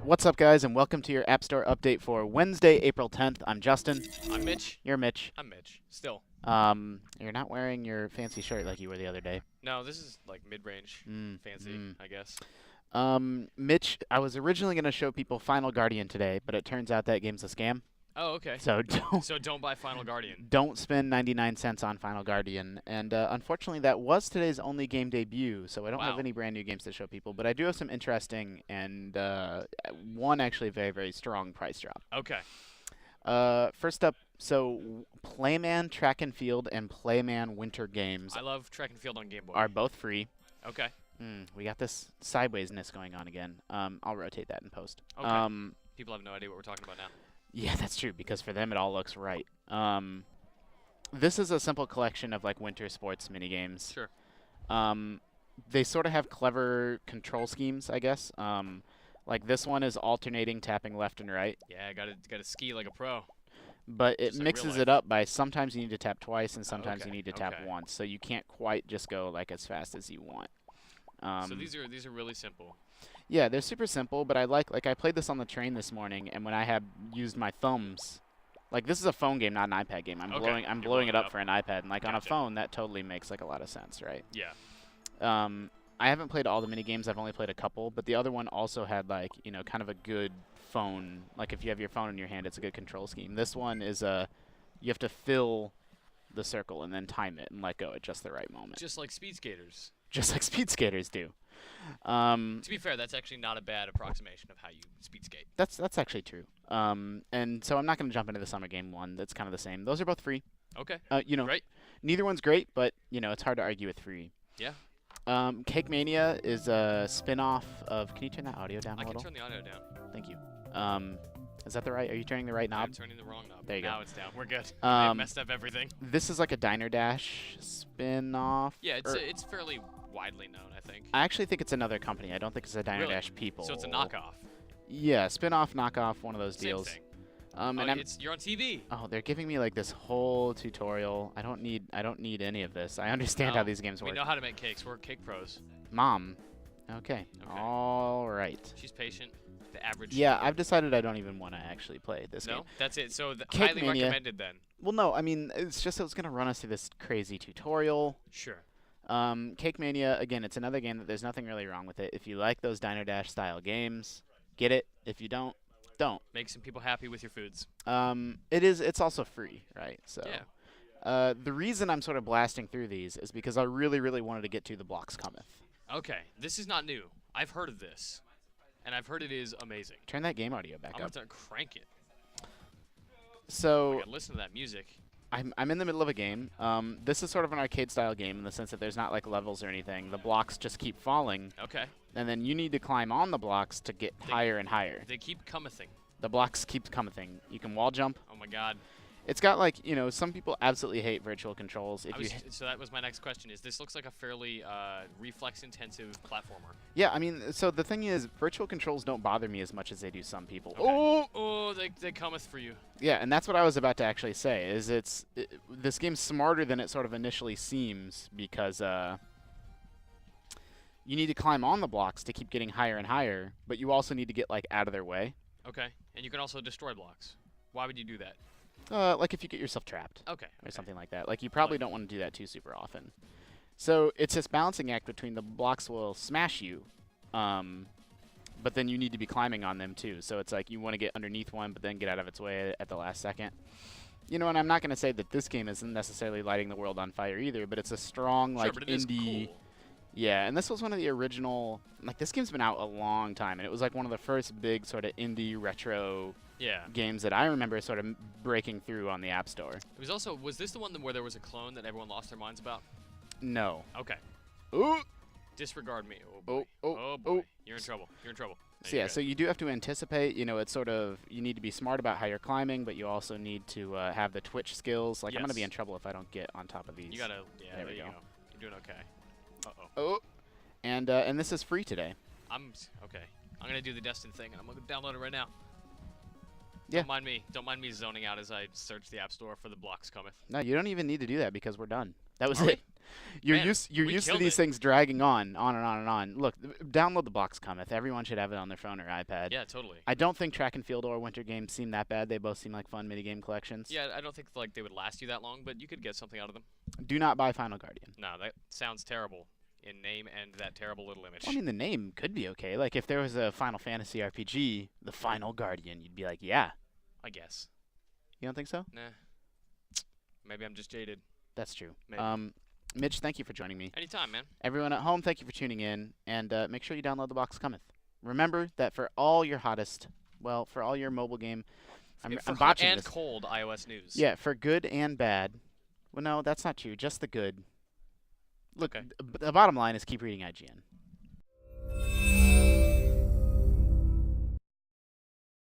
What's up, guys, and welcome to your App Store update for Wednesday, April 10th. I'm Justin. I'm Mitch. You're Mitch. I'm Mitch. Still. You're not wearing your fancy shirt like you were the other day. No, this is like mid-range fancy, I guess. Mitch, I was originally going to show people Final Guardian today, but it turns out that game's a scam. Oh, okay. So don't buy Final Guardian. don't spend 99 cents on Final Guardian. And unfortunately, that was today's only game debut, so I don't have any brand new games to show people. But I do have some interesting and one actually very, very strong price drop. Okay. First up, so Playman Track and Field and Playman Winter Games I love Track and Field on Game Boy. are both free. Okay. We got this sidewaysness going on again. I'll rotate that in post. Okay. People have no idea what we're talking about now. Yeah, that's true, because for them it all looks right. This is a simple collection of like winter sports minigames. Sure. They sort of have clever control schemes, I guess. Like this one is alternating tapping left and right. Yeah, gotta ski like a pro. But it Just like mixes real it up by sometimes you need to tap twice and sometimes okay, you need to tap okay. once. So you can't quite just go like as fast as you want. So these are really simple. Yeah, they're super simple, but I like I played this on the train this morning, and when I had used my thumbs, like this is a phone game, not an iPad game. I'm blowing it up for an iPad, and like on a phone that totally makes like a lot of sense, right? Yeah. I haven't played all the mini games. I've only played a couple, but the other one also had like, you know, kind of a good phone. Like if you have your phone in your hand, it's a good control scheme. This one is you have to fill the circle and then time it and let go at just the right moment. Just like Speed Skaters. Just like Speed Skaters do. To be fair, that's actually not a bad approximation of how you speed skate. That's actually true. And so I'm not going to jump into the summer game one. That's kind of the same. Those are both free. Okay. You know, Great. neither one's great, but you know, it's hard to argue with free. Yeah. Cake Mania is a spin-off of. Can you turn that audio down a I little? can turn the audio down. Thank you. Is that the right? Are you turning the right knob? I'm turning the wrong knob. There you go. Now it's down. We're good. I messed up everything. This is like a Diner Dash spin-off. Yeah, it's fairly widely known, I think. I actually think it's another company. I don't think it's a Diner Dash people. So it's a knockoff. Yeah, spin-off, knockoff, one of those Same deals. thing. And you're on TV. Oh, they're giving me like this whole tutorial. I don't need any of this. I understand how these games work. We know how to make cakes. We're cake pros. Mom. Okay. All right. She's patient. The average. Yeah, I've decided I don't even want to actually play this game. No, that's it. So Cake highly Mania. recommended then. Well, no, I mean it's just it's gonna run us through this crazy tutorial. Sure. Cake Mania, again, it's another game that there's nothing really wrong with it. If you like those Diner Dash style games, get it. If you don't, don't. Make some people happy with your foods. It's also free, right? So yeah. the reason I'm sort of blasting through these is because I really, really wanted to get to the Blocks Cometh. Okay, this is not new. I've heard of this, and I've heard it is amazing. Turn that game audio back I'm up. gonna crank it. So Oh my God, listen to that music. I'm in the middle of a game. This is sort of an arcade-style game in the sense that there's not like levels or anything. The blocks just keep falling. Okay. And then you need to climb on the blocks to get higher and higher. They keep comething. The blocks keep coming. You can wall jump. Oh my God. It's got like, you know, some people absolutely hate virtual controls. So that was my next question. Is this looks like a fairly reflex-intensive platformer? Yeah, I mean, so the thing is, virtual controls don't bother me as much as they do some people. Okay. Oh, they cometh for you. Yeah, and that's what I was about to actually say. Is this game's smarter than it sort of initially seems because you need to climb on the blocks to keep getting higher and higher, but you also need to get like out of their way. Okay, and you can also destroy blocks. Why would you do that? Like if you get yourself trapped. Okay. Or something like that. Like you probably don't want to do that too super often. So it's this balancing act between the blocks will smash you, but then you need to be climbing on them too. So it's like you want to get underneath one, but then get out of its way at the last second. You know, and I'm not going to say that this game isn't necessarily lighting the world on fire either, but it's a strong like but it is indie. cool. Yeah, and this was one of the original. Like this game's been out a long time, and it was like one of the first big sort of indie retro. Yeah. Games that I remember sort of breaking through on the App Store. It was was this the one where there was a clone that everyone lost their minds about? No. Okay. Ooh. Disregard me. Oh boy. Oh boy. You're in trouble. You're in trouble. So yeah, so you do have to anticipate, you know, it's sort of, you need to be smart about how you're climbing, but you also need to have the twitch skills. Like, I'm going to be in trouble if I don't get on top of these. You gotta, yeah, there you go. You're doing okay. Uh-oh. Oh. And this is free today. Okay. I'm going to do the Destin thing, and I'm going to download it right now. Yeah. Don't mind me zoning out as I search the App Store for the Blocks Cometh. No, you don't even need to do that because we're done. That was Are we? it. You're Man, used we to killed these it. things dragging on and on and on. Look, download the Blocks Cometh. Everyone should have it on their phone or iPad. Yeah, totally. I don't think Track and Field or Winter Games seem that bad. They both seem like fun minigame collections. Yeah, I don't think like they would last you that long, but you could get something out of them. Do not buy Final Guardian. No, that sounds terrible in name and that terrible little image. Well, I mean, the name could be okay. Like, if there was a Final Fantasy RPG, the Final Guardian, you'd be like, yeah. I guess. You don't think so? Nah. Maybe I'm just jaded. That's true. Maybe. Mitch, thank you for joining me. Anytime, man. Everyone at home, thank you for tuning in, and make sure you download the Blocks Cometh. Remember that for all your for all your mobile game, I'm For hot botching and this. cold iOS news. Yeah, for good and bad. Well, no, that's not true. Just the good. Look, Okay. the bottom line is keep reading IGN.